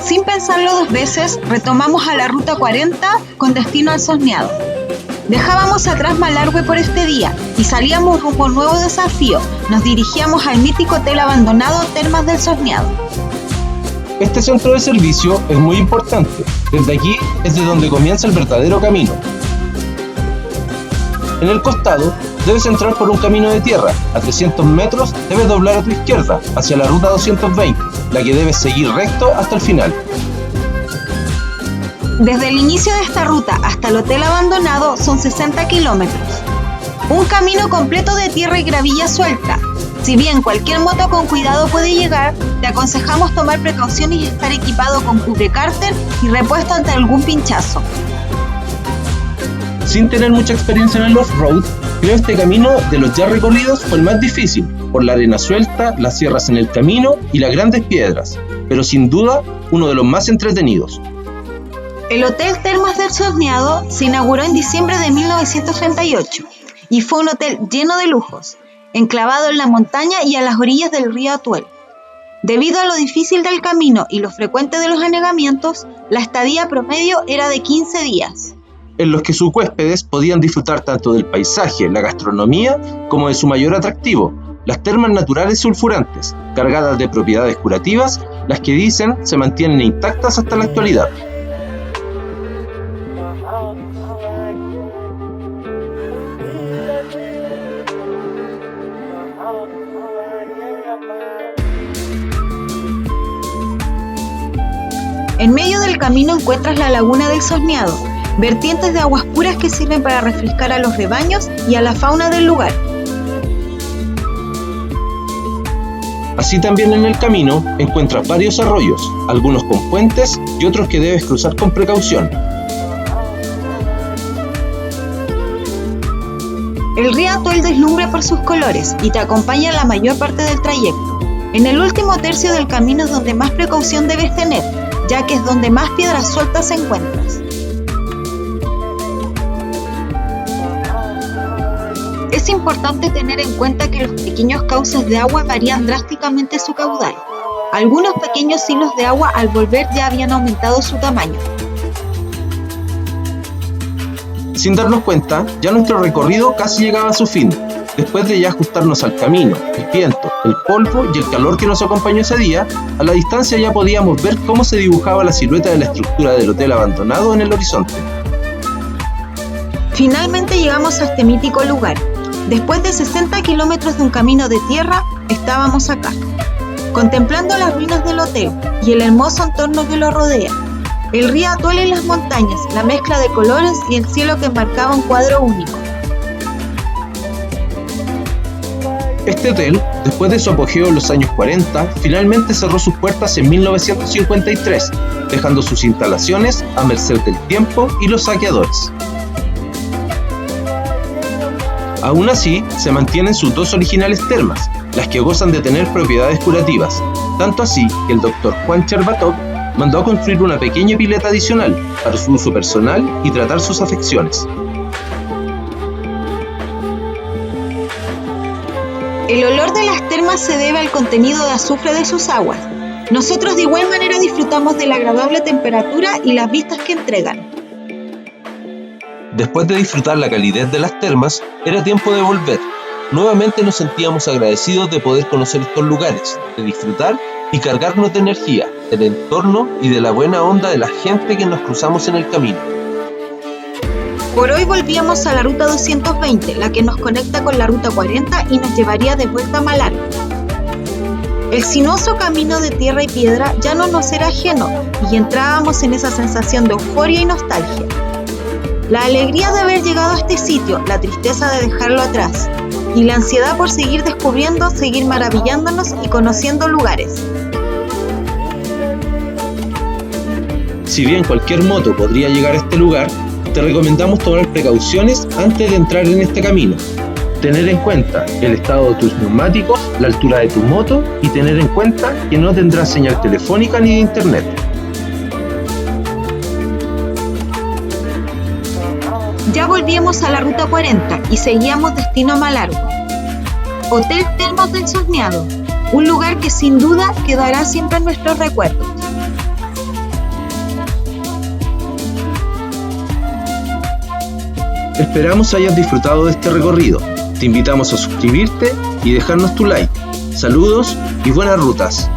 Sin pensarlo dos veces, retomamos a la ruta 40 con destino al Sosneado. Dejábamos atrás Malargüe por este día y salíamos rumbo a un nuevo desafío. Nos dirigíamos al mítico hotel abandonado Termas del Sosneado. Este centro de servicio es muy importante. Desde aquí es de donde comienza el verdadero camino. En el costado, debes entrar por un camino de tierra. A 300 metros debes doblar a tu izquierda, hacia la ruta 220, la que debes seguir recto hasta el final. Desde el inicio de esta ruta hasta el hotel abandonado son 60 kilómetros. Un camino completo de tierra y gravilla suelta. Si bien cualquier moto con cuidado puede llegar, te aconsejamos tomar precauciones y estar equipado con cubrecárter y repuesto ante algún pinchazo. Sin tener mucha experiencia en el off-road, creo este camino de los ya recorridos fue el más difícil, por la arena suelta, las sierras en el camino y las grandes piedras, pero sin duda uno de los más entretenidos. El Hotel Termas del Sosneado se inauguró en diciembre de 1938 y fue un hotel lleno de lujos, enclavado en la montaña y a las orillas del río Atuel. Debido a lo difícil del camino y lo frecuente de los anegamientos, la estadía promedio era de 15 días. En los que sus huéspedes podían disfrutar tanto del paisaje, la gastronomía, como de su mayor atractivo, las termas naturales sulfurantes, cargadas de propiedades curativas, las que dicen se mantienen intactas hasta la actualidad. En medio del camino encuentras la laguna del Sosneado, vertientes de aguas puras que sirven para refrescar a los rebaños y a la fauna del lugar. Así también en el camino encuentras varios arroyos, algunos con puentes y otros que debes cruzar con precaución. El río Atuel deslumbra por sus colores y te acompaña la mayor parte del trayecto. En el último tercio del camino es donde más precaución debes tener, ya que es donde más piedras sueltas encuentras. Es importante tener en cuenta que los pequeños cauces de agua varían drásticamente su caudal. Algunos pequeños hilos de agua al volver ya habían aumentado su tamaño. Sin darnos cuenta, ya nuestro recorrido casi llegaba a su fin. Después de ya ajustarnos al camino, el viento, el polvo y el calor que nos acompañó ese día, a la distancia ya podíamos ver cómo se dibujaba la silueta de la estructura del hotel abandonado en el horizonte. Finalmente llegamos a este mítico lugar. Después de 60 kilómetros de un camino de tierra, estábamos acá, contemplando las ruinas del hotel y el hermoso entorno que lo rodea. El río Atuel en las montañas, la mezcla de colores y el cielo que marcaba un cuadro único. Este hotel, después de su apogeo en los años 40, finalmente cerró sus puertas en 1953, dejando sus instalaciones a merced del tiempo y los saqueadores. Aún así, se mantienen sus dos originales termas, las que gozan de tener propiedades curativas, tanto así que el Dr. Juan Cherbatov mandó a construir una pequeña pileta adicional para su uso personal y tratar sus afecciones. El olor de las termas se debe al contenido de azufre de sus aguas. Nosotros de igual manera disfrutamos de la agradable temperatura y las vistas que entregan. Después de disfrutar la calidez de las termas, era tiempo de volver. Nuevamente nos sentíamos agradecidos de poder conocer estos lugares, de disfrutar y cargarnos de energía, del entorno y de la buena onda de la gente que nos cruzamos en el camino. Por hoy volvíamos a la ruta 220, la que nos conecta con la ruta 40 y nos llevaría de vuelta a Malargüe. El sinuoso camino de tierra y piedra ya no nos era ajeno y entrábamos en esa sensación de euforia y nostalgia. La alegría de haber llegado a este sitio, la tristeza de dejarlo atrás y la ansiedad por seguir descubriendo, seguir maravillándonos y conociendo lugares. Si bien cualquier moto podría llegar a este lugar, te recomendamos tomar precauciones antes de entrar en este camino. Tener en cuenta el estado de tus neumáticos, la altura de tu moto y tener en cuenta que no tendrás señal telefónica ni de internet. Ya volvíamos a la ruta 40 y seguíamos destino a Malargüe. Hotel Termas del Sosneado, un lugar que sin duda quedará siempre en nuestros recuerdos. Esperamos hayas disfrutado de este recorrido. Te invitamos a suscribirte y dejarnos tu like. Saludos y buenas rutas.